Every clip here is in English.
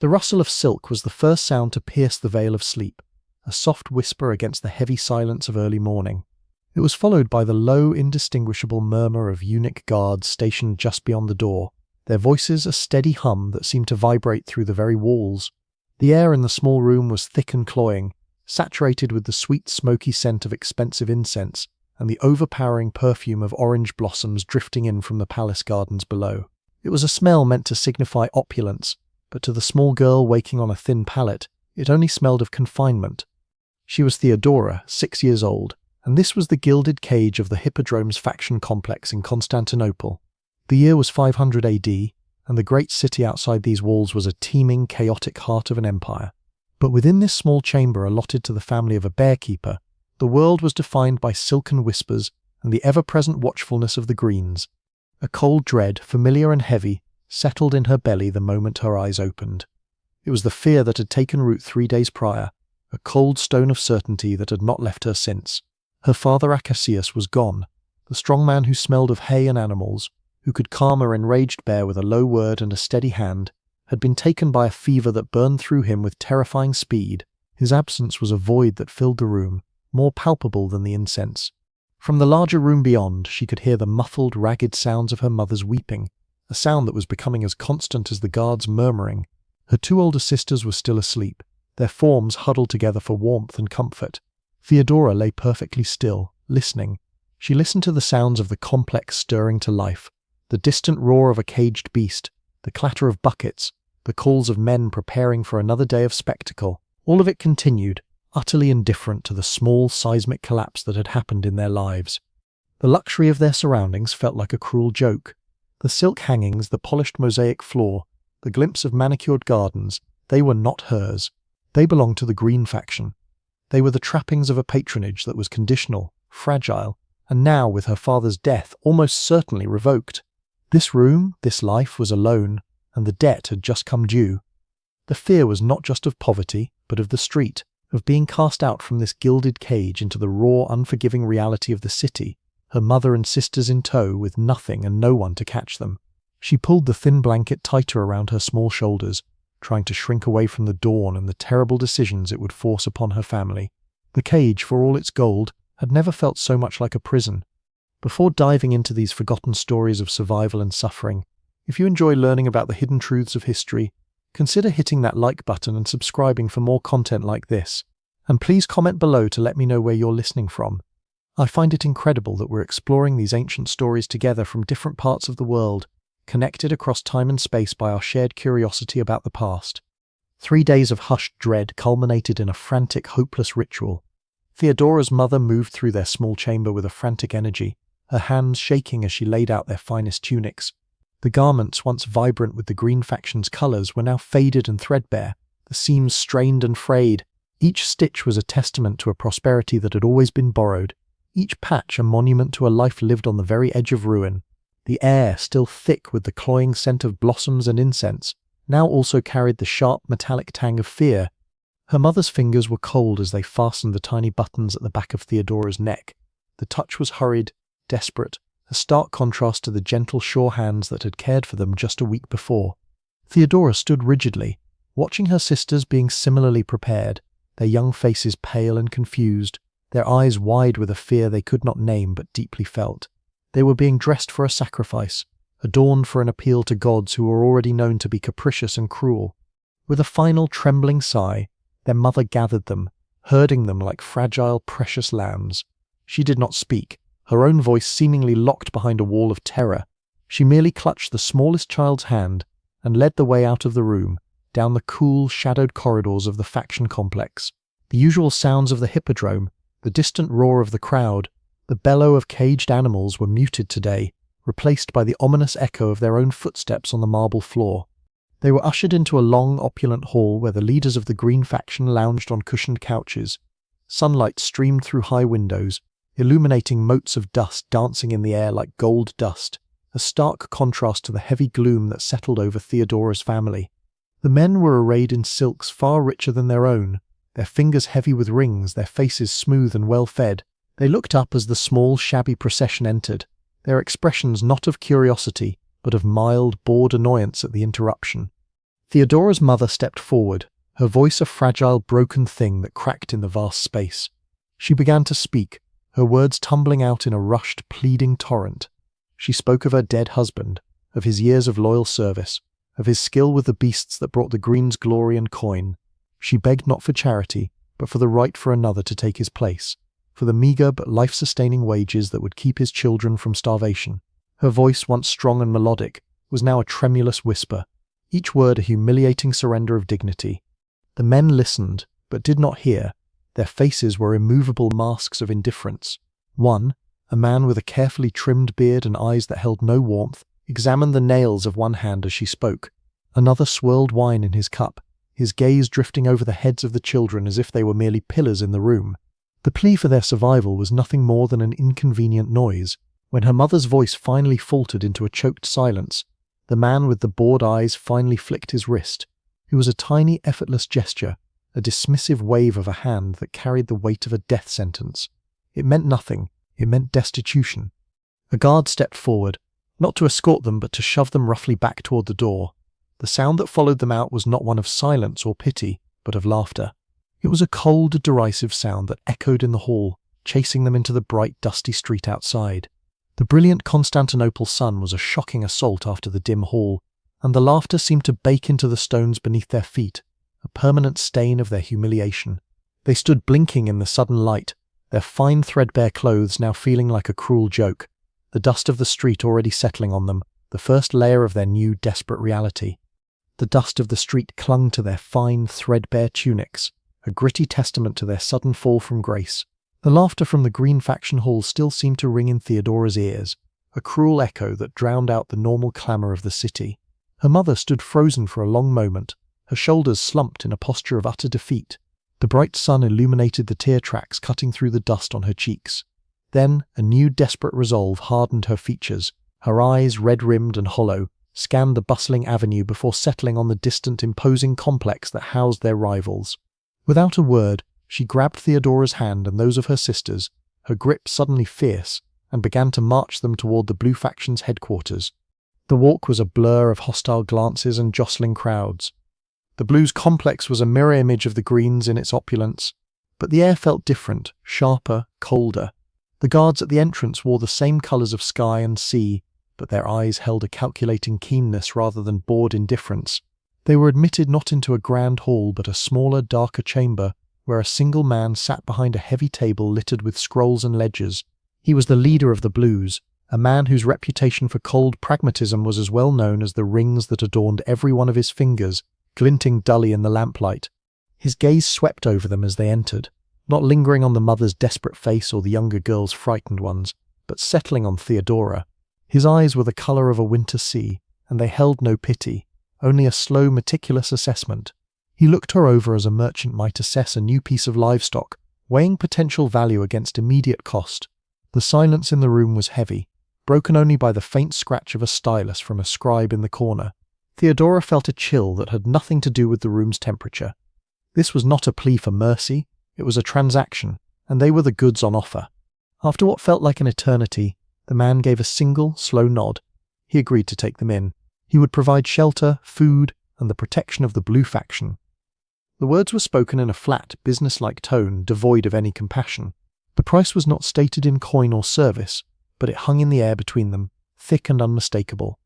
The rustle of silk was the first sound to pierce the veil of sleep, a soft whisper against the heavy silence of early morning. It was followed by the low, indistinguishable murmur of eunuch guards stationed just beyond the door, their voices a steady hum that seemed to vibrate through the very walls. The air in the small room was thick and cloying, saturated with the sweet, smoky scent of expensive incense and the overpowering perfume of orange blossoms drifting in from the palace gardens below. It was a smell meant to signify opulence, but to the small girl waking on a thin pallet, it only smelled of confinement. She was Theodora, 6 years old, and this was the gilded cage of the Hippodrome's faction complex in Constantinople. The year was 500 AD, and the great city outside these walls was a teeming, chaotic heart of an empire. But within this small chamber allotted to the family of a bearkeeper, the world was defined by silken whispers and the ever-present watchfulness of the greens. A cold dread, familiar and heavy, settled in her belly the moment her eyes opened. It was the fear that had taken root 3 days prior, a cold stone of certainty that had not left her since. Her father Acacius was gone, the strong man who smelled of hay and animals, who could calm an enraged bear with a low word and a steady hand, had been taken by a fever that burned through him with terrifying speed. His absence was a void that filled the room, more palpable than the incense. From the larger room beyond, she could hear the muffled, ragged sounds of her mother's weeping, a sound that was becoming as constant as the guards' murmuring. Her 2 older sisters were still asleep, their forms huddled together for warmth and comfort. Theodora lay perfectly still, listening. She listened to the sounds of the complex stirring to life, the distant roar of a caged beast, the clatter of buckets, the calls of men preparing for another day of spectacle. All of it continued, utterly indifferent to the small seismic collapse that had happened in their lives. The luxury of their surroundings felt like a cruel joke. The silk hangings, the polished mosaic floor, the glimpse of manicured gardens, they were not hers. They belonged to the Green faction. They were the trappings of a patronage that was conditional, fragile, and now, with her father's death, almost certainly revoked. This room, this life, was alone, and the debt had just come due. The fear was not just of poverty, but of the street, of being cast out from this gilded cage into the raw, unforgiving reality of the city, her mother and sisters in tow with nothing and no one to catch them. She pulled the thin blanket tighter around her small shoulders, trying to shrink away from the dawn and the terrible decisions it would force upon her family. The cage, for all its gold, had never felt so much like a prison. Before diving into these forgotten stories of survival and suffering, if you enjoy learning about the hidden truths of history, consider hitting that like button and subscribing for more content like this. And please comment below to let me know where you're listening from. I find it incredible that we're exploring these ancient stories together from different parts of the world, connected across time and space by our shared curiosity about the past. 3 days of hushed dread culminated in a frantic, hopeless ritual. Theodora's mother moved through their small chamber with a frantic energy, her hands shaking as she laid out their finest tunics. The garments, once vibrant with the Green faction's colours, were now faded and threadbare, the seams strained and frayed. Each stitch was a testament to a prosperity that had always been borrowed, each patch a monument to a life lived on the very edge of ruin. The air, still thick with the cloying scent of blossoms and incense, now also carried the sharp metallic tang of fear. Her mother's fingers were cold as they fastened the tiny buttons at the back of Theodora's neck. The touch was hurried, desperate, a stark contrast to the gentle, sure hands that had cared for them just a week before. Theodora stood rigidly, watching her sisters being similarly prepared, their young faces pale and confused, their eyes wide with a fear they could not name but deeply felt. They were being dressed for a sacrifice, adorned for an appeal to gods who were already known to be capricious and cruel. With a final trembling sigh, their mother gathered them, herding them like fragile, precious lambs. She did not speak, her own voice seemingly locked behind a wall of terror. She merely clutched the smallest child's hand and led the way out of the room, down the cool, shadowed corridors of the faction complex. The usual sounds of the hippodrome, the distant roar of the crowd, the bellow of caged animals were muted today, replaced by the ominous echo of their own footsteps on the marble floor. They were ushered into a long, opulent hall where the leaders of the Green faction lounged on cushioned couches. Sunlight streamed through high windows, illuminating motes of dust dancing in the air like gold dust, a stark contrast to the heavy gloom that settled over Theodora's family. The men were arrayed in silks far richer than their own, their fingers heavy with rings, their faces smooth and well-fed. They looked up as the small, shabby procession entered, their expressions not of curiosity, but of mild, bored annoyance at the interruption. Theodora's mother stepped forward, her voice a fragile, broken thing that cracked in the vast space. She began to speak, her words tumbling out in a rushed, pleading torrent. She spoke of her dead husband, of his years of loyal service, of his skill with the beasts that brought the Green's glory and coin. She begged not for charity, but for the right for another to take his place, for the meagre but life-sustaining wages that would keep his children from starvation. Her voice, once strong and melodic, was now a tremulous whisper, each word a humiliating surrender of dignity. The men listened, but did not hear. Their faces were immovable masks of indifference. One, a man with a carefully trimmed beard and eyes that held no warmth, examined the nails of one hand as she spoke. Another swirled wine in his cup, his gaze drifting over the heads of the children as if they were merely pillars in the room. The plea for their survival was nothing more than an inconvenient noise. When her mother's voice finally faltered into a choked silence, the man with the bored eyes finally flicked his wrist. It was a tiny, effortless gesture, a dismissive wave of a hand that carried the weight of a death sentence. It meant nothing. It meant destitution. A guard stepped forward, not to escort them but to shove them roughly back toward the door. The sound that followed them out was not one of silence or pity, but of laughter. It was a cold, derisive sound that echoed in the hall, chasing them into the bright, dusty street outside. The brilliant Constantinople sun was a shocking assault after the dim hall, and the laughter seemed to bake into the stones beneath their feet, a permanent stain of their humiliation. They stood blinking in the sudden light, their fine threadbare clothes now feeling like a cruel joke, the dust of the street already settling on them, the first layer of their new desperate reality. The dust of the street clung to their fine threadbare tunics, a gritty testament to their sudden fall from grace. The laughter from the Green faction hall still seemed to ring in Theodora's ears, a cruel echo that drowned out the normal clamour of the city. Her mother stood frozen for a long moment, her shoulders slumped in a posture of utter defeat. The bright sun illuminated the tear tracks cutting through the dust on her cheeks. Then a new desperate resolve hardened her features. Her eyes, red-rimmed and hollow, scanned the bustling avenue before settling on the distant, imposing complex that housed their rivals. Without a word, she grabbed Theodora's hand and those of her sisters, her grip suddenly fierce, and began to march them toward the Blue faction's headquarters. The walk was a blur of hostile glances and jostling crowds. The Blues' complex was a mirror image of the Green's in its opulence, but the air felt different, sharper, colder. The guards at the entrance wore the same colours of sky and sea, but their eyes held a calculating keenness rather than bored indifference. They were admitted not into a grand hall but a smaller, darker chamber, where a single man sat behind a heavy table littered with scrolls and ledgers. He was the leader of the Blues, a man whose reputation for cold pragmatism was as well known as the rings that adorned every one of his fingers, glinting dully in the lamplight. His gaze swept over them as they entered, not lingering on the mother's desperate face or the younger girl's frightened ones, but settling on Theodora. His eyes were the colour of a winter sea, and they held no pity, only a slow, meticulous assessment. He looked her over as a merchant might assess a new piece of livestock, weighing potential value against immediate cost. The silence in the room was heavy, broken only by the faint scratch of a stylus from a scribe in the corner. Theodora felt a chill that had nothing to do with the room's temperature. This was not a plea for mercy, it was a transaction, and they were the goods on offer. After what felt like an eternity, the man gave a single, slow nod. He agreed to take them in. He would provide shelter, food, and the protection of the Blue faction. The words were spoken in a flat, business-like tone, devoid of any compassion. The price was not stated in coin or service, but it hung in the air between them, thick and unmistakable.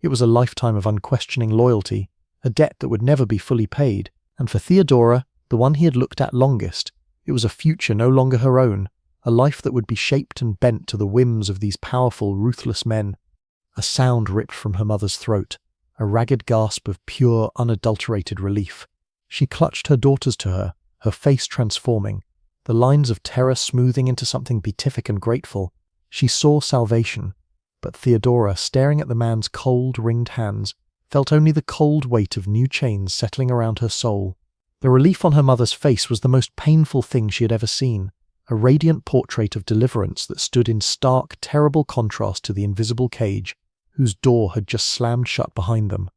It was a lifetime of unquestioning loyalty, a debt that would never be fully paid, and for Theodora, the one he had looked at longest, it was a future no longer her own, a life that would be shaped and bent to the whims of these powerful, ruthless men. A sound ripped from her mother's throat, a ragged gasp of pure, unadulterated relief. She clutched her daughters to her, her face transforming, the lines of terror smoothing into something beatific and grateful. She saw salvation, but Theodora, staring at the man's cold, ringed hands, felt only the cold weight of new chains settling around her soul. The relief on her mother's face was the most painful thing she had ever seen, a radiant portrait of deliverance that stood in stark, terrible contrast to the invisible cage, whose door had just slammed shut behind them.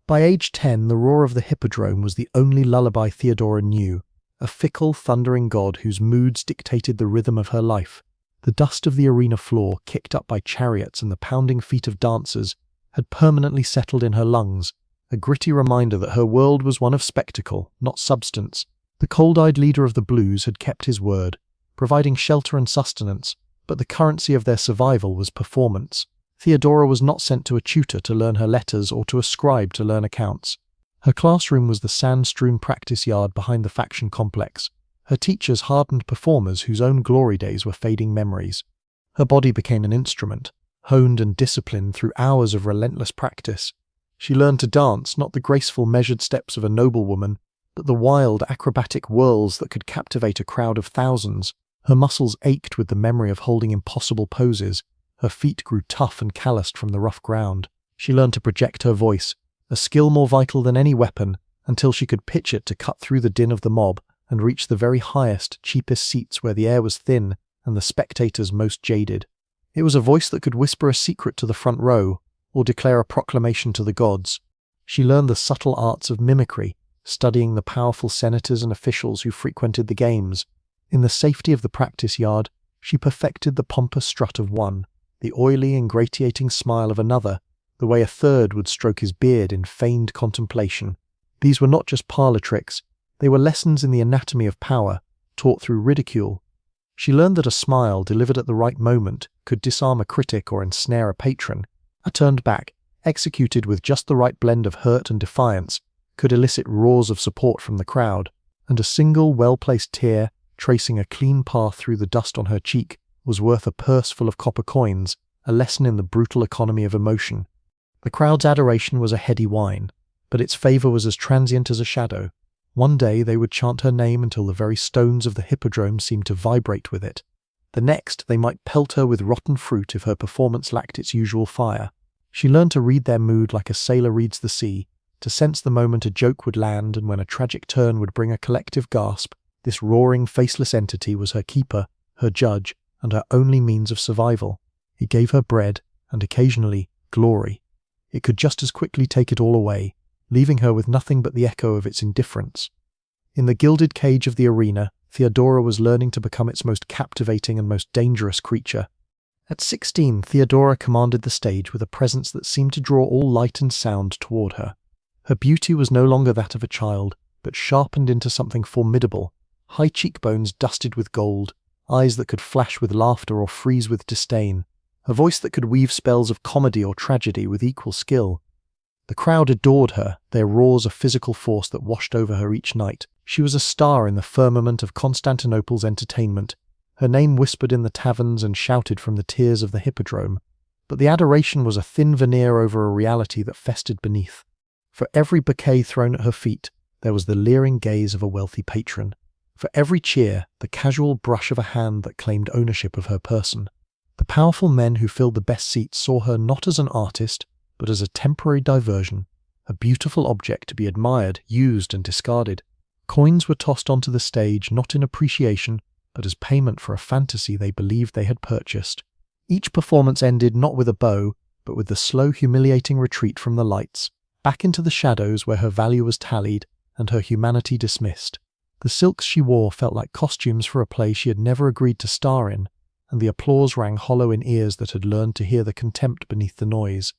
By age 10, the roar of the hippodrome was the only lullaby Theodora knew, a fickle, thundering god whose moods dictated the rhythm of her life. The dust of the arena floor, kicked up by chariots and the pounding feet of dancers, had permanently settled in her lungs, a gritty reminder that her world was one of spectacle, not substance. The cold-eyed leader of the Blues had kept his word, providing shelter and sustenance, but the currency of their survival was performance. Theodora was not sent to a tutor to learn her letters or to a scribe to learn accounts. Her classroom was the sand-strewn practice yard behind the faction complex, her teachers hardened performers whose own glory days were fading memories. Her body became an instrument, honed and disciplined through hours of relentless practice. She learned to dance not the graceful measured steps of a noblewoman, but the wild acrobatic whirls that could captivate a crowd of thousands. Her muscles ached with the memory of holding impossible poses. Her feet grew tough and calloused from the rough ground. She learned to project her voice, a skill more vital than any weapon, until she could pitch it to cut through the din of the mob and reach the very highest, cheapest seats where the air was thin and the spectators most jaded. It was a voice that could whisper a secret to the front row, or declare a proclamation to the gods. She learned the subtle arts of mimicry, studying the powerful senators and officials who frequented the games. In the safety of the practice yard, she perfected the pompous strut of one, the oily, ingratiating smile of another, the way a third would stroke his beard in feigned contemplation. These were not just parlor tricks, they were lessons in the anatomy of power, taught through ridicule. She learned that a smile delivered at the right moment could disarm a critic or ensnare a patron. A turned back, executed with just the right blend of hurt and defiance, could elicit roars of support from the crowd, and a single well-placed tear, tracing a clean path through the dust on her cheek, was worth a purse full of copper coins, a lesson in the brutal economy of emotion. The crowd's adoration was a heady wine, but its favour was as transient as a shadow. One day they would chant her name until the very stones of the hippodrome seemed to vibrate with it. The next they might pelt her with rotten fruit if her performance lacked its usual fire. She learned to read their mood like a sailor reads the sea, to sense the moment a joke would land and when a tragic turn would bring a collective gasp. This roaring, faceless entity was her keeper, her judge, and her only means of survival. It gave her bread, and occasionally, glory. It could just as quickly take it all away, leaving her with nothing but the echo of its indifference. In the gilded cage of the arena, Theodora was learning to become its most captivating and most dangerous creature. At 16, Theodora commanded the stage with a presence that seemed to draw all light and sound toward her. Her beauty was no longer that of a child, but sharpened into something formidable, high cheekbones dusted with gold, eyes that could flash with laughter or freeze with disdain, a voice that could weave spells of comedy or tragedy with equal skill. The crowd adored her, their roars a physical force that washed over her each night. She was a star in the firmament of Constantinople's entertainment, her name whispered in the taverns and shouted from the tiers of the hippodrome. But the adoration was a thin veneer over a reality that festered beneath. For every bouquet thrown at her feet, there was the leering gaze of a wealthy patron. For every cheer, the casual brush of a hand that claimed ownership of her person. The powerful men who filled the best seats saw her not as an artist, but as a temporary diversion, a beautiful object to be admired, used and discarded. Coins were tossed onto the stage not in appreciation, but as payment for a fantasy they believed they had purchased. Each performance ended not with a bow, but with the slow, humiliating retreat from the lights, back into the shadows where her value was tallied and her humanity dismissed. The silks she wore felt like costumes for a play she had never agreed to star in, and the applause rang hollow in ears that had learned to hear the contempt beneath the noise.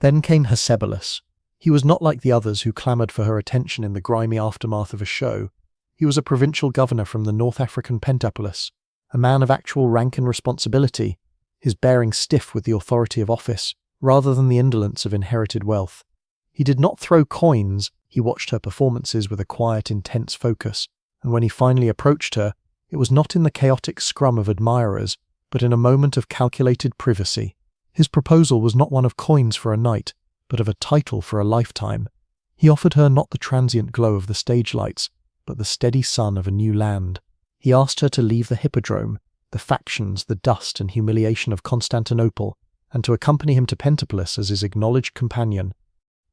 Then came Scandalous. He was not like the others who clamoured for her attention in the grimy aftermath of a show. He was a provincial governor from the North African Pentapolis, a man of actual rank and responsibility, his bearing stiff with the authority of office, rather than the indolence of inherited wealth. He did not throw coins, he watched her performances with a quiet, intense focus, and when he finally approached her, it was not in the chaotic scrum of admirers, but in a moment of calculated privacy. His proposal was not one of coins for a night, but of a title for a lifetime. He offered her not the transient glow of the stage lights, but the steady sun of a new land. He asked her to leave the hippodrome, the factions, the dust and humiliation of Constantinople, and to accompany him to Pentapolis as his acknowledged companion.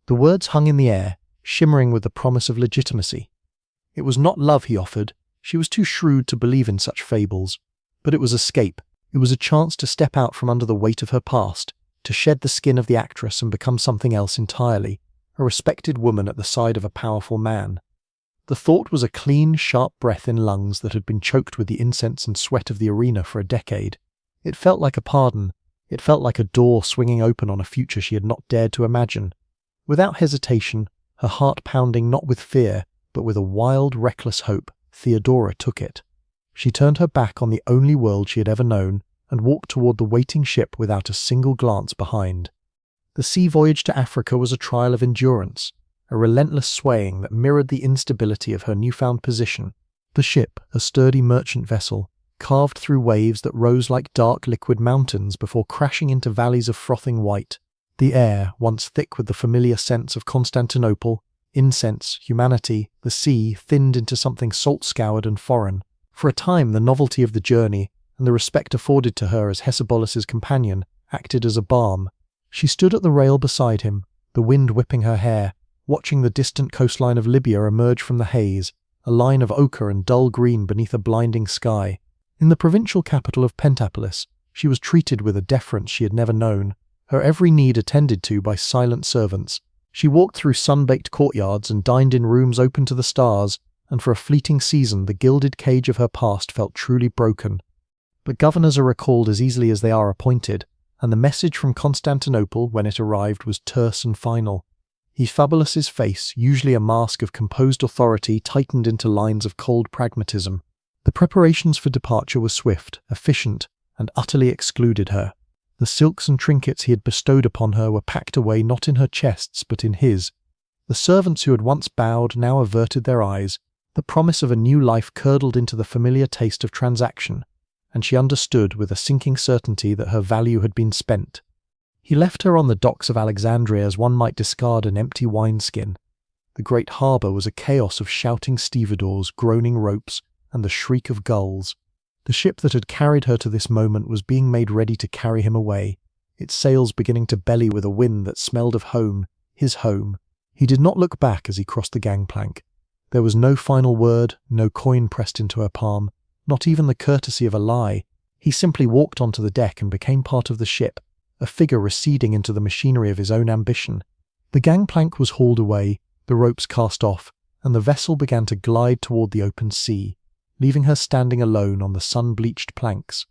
The words hung in the air, shimmering with the promise of legitimacy. It was not love he offered, she was too shrewd to believe in such fables, but it was escape. It was a chance to step out from under the weight of her past, to shed the skin of the actress and become something else entirely, a respected woman at the side of a powerful man. The thought was a clean, sharp breath in lungs that had been choked with the incense and sweat of the arena for a decade. It felt like a pardon. It felt like a door swinging open on a future she had not dared to imagine. Without hesitation, her heart pounding not with fear, but with a wild, reckless hope. Theodora took it. She turned her back on the only world she had ever known and walked toward the waiting ship without a single glance behind. The sea voyage to Africa was a trial of endurance, a relentless swaying that mirrored the instability of her newfound position. The ship, a sturdy merchant vessel, carved through waves that rose like dark liquid mountains before crashing into valleys of frothing white. The air, once thick with the familiar scents of Constantinople, incense, humanity, the sea thinned into something salt-scoured and foreign. For a time, the novelty of the journey and the respect afforded to her as Hesebolus's companion acted as a balm. She stood at the rail beside him, the wind whipping her hair, watching the distant coastline of Libya emerge from the haze, a line of ochre and dull green beneath a blinding sky. In the provincial capital of Pentapolis, she was treated with a deference she had never known, her every need attended to by silent servants. She walked through sun-baked courtyards and dined in rooms open to the stars, and for a fleeting season the gilded cage of her past felt truly broken. But governors are recalled as easily as they are appointed, and the message from Constantinople, when it arrived, was terse and final. Hesebolus's face, usually a mask of composed authority, tightened into lines of cold pragmatism. The preparations for departure were swift, efficient, and utterly excluded her. The silks and trinkets he had bestowed upon her were packed away not in her chests but in his. The servants who had once bowed now averted their eyes. The promise of a new life curdled into the familiar taste of transaction, and she understood with a sinking certainty that her value had been spent. He left her on the docks of Alexandria as one might discard an empty wineskin. The great harbour was a chaos of shouting stevedores, groaning ropes, and the shriek of gulls. The ship that had carried her to this moment was being made ready to carry him away, its sails beginning to belly with a wind that smelled of home, his home. He did not look back as he crossed the gangplank. There was no final word, no coin pressed into her palm, not even the courtesy of a lie. He simply walked onto the deck and became part of the ship, a figure receding into the machinery of his own ambition. The gangplank was hauled away, the ropes cast off, and the vessel began to glide toward the open sea, leaving her standing alone on the sun-bleached planks.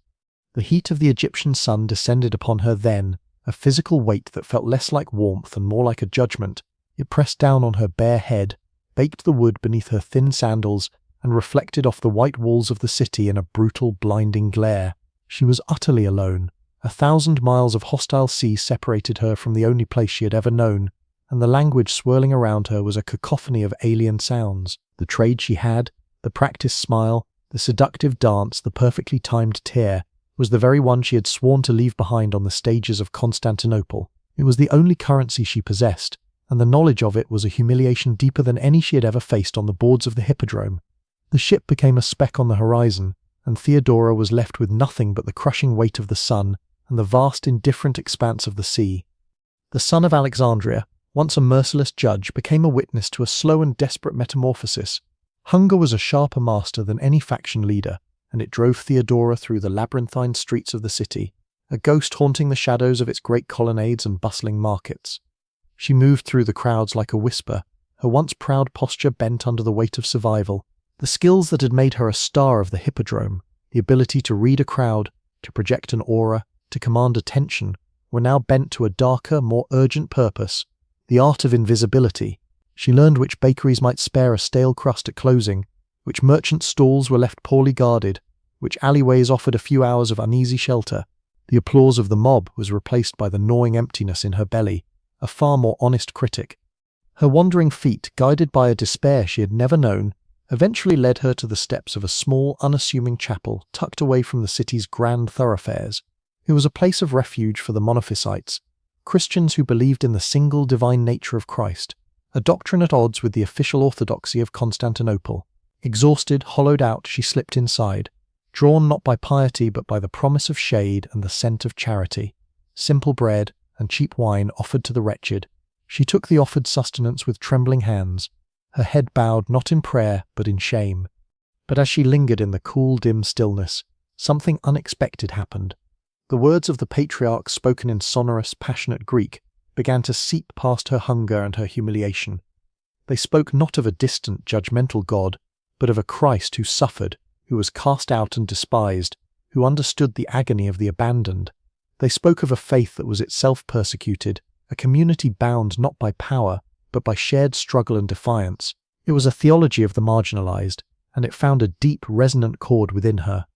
The heat of the Egyptian sun descended upon her then, a physical weight that felt less like warmth and more like a judgment. It pressed down on her bare head, baked the wood beneath her thin sandals, and reflected off the white walls of the city in a brutal, blinding glare. She was utterly alone. 1,000 miles of hostile sea separated her from the only place she had ever known, and the language swirling around her was a cacophony of alien sounds. The trade she had, the practiced smile, the seductive dance, the perfectly timed tear, was the very one she had sworn to leave behind on the stages of Constantinople. It was the only currency she possessed, and the knowledge of it was a humiliation deeper than any she had ever faced on the boards of the Hippodrome. The ship became a speck on the horizon, and Theodora was left with nothing but the crushing weight of the sun and the vast indifferent expanse of the sea. The son of Alexandria, once a merciless judge, became a witness to a slow and desperate metamorphosis. Hunger was a sharper master than any faction leader, and it drove Theodora through the labyrinthine streets of the city, a ghost haunting the shadows of its great colonnades and bustling markets. She moved through the crowds like a whisper, her once proud posture bent under the weight of survival. The skills that had made her a star of the Hippodrome, the ability to read a crowd, to project an aura, to command attention, were now bent to a darker, more urgent purpose, the art of invisibility. She learned which bakeries might spare a stale crust at closing, which merchant stalls were left poorly guarded, which alleyways offered a few hours of uneasy shelter. The applause of the mob was replaced by the gnawing emptiness in her belly, a far more honest critic. Her wandering feet, guided by a despair she had never known, eventually led her to the steps of a small, unassuming chapel tucked away from the city's grand thoroughfares. It was a place of refuge for the monophysites, Christians who believed in the single divine nature of Christ, a doctrine at odds with the official orthodoxy of Constantinople. Exhausted, hollowed out, she slipped inside, drawn not by piety but by the promise of shade and the scent of charity. Simple bread and cheap wine offered to the wretched. She took the offered sustenance with trembling hands, her head bowed not in prayer but in shame. But as she lingered in the cool, dim stillness, something unexpected happened. The words of the patriarch, spoken in sonorous, passionate Greek, began to seep past her hunger and her humiliation. They spoke not of a distant, judgmental God, but of a Christ who suffered, who was cast out and despised, who understood the agony of the abandoned. They spoke of a faith that was itself persecuted, a community bound not by power, but by shared struggle and defiance. It was a theology of the marginalized, and it found a deep, resonant chord within her.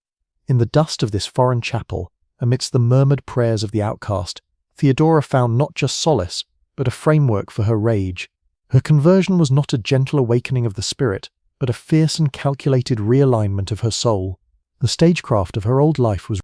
In the dust of this foreign chapel, amidst the murmured prayers of the outcast, Theodora found not just solace, but a framework for her rage. Her conversion was not a gentle awakening of the spirit, but a fierce and calculated realignment of her soul. The stagecraft of her old life was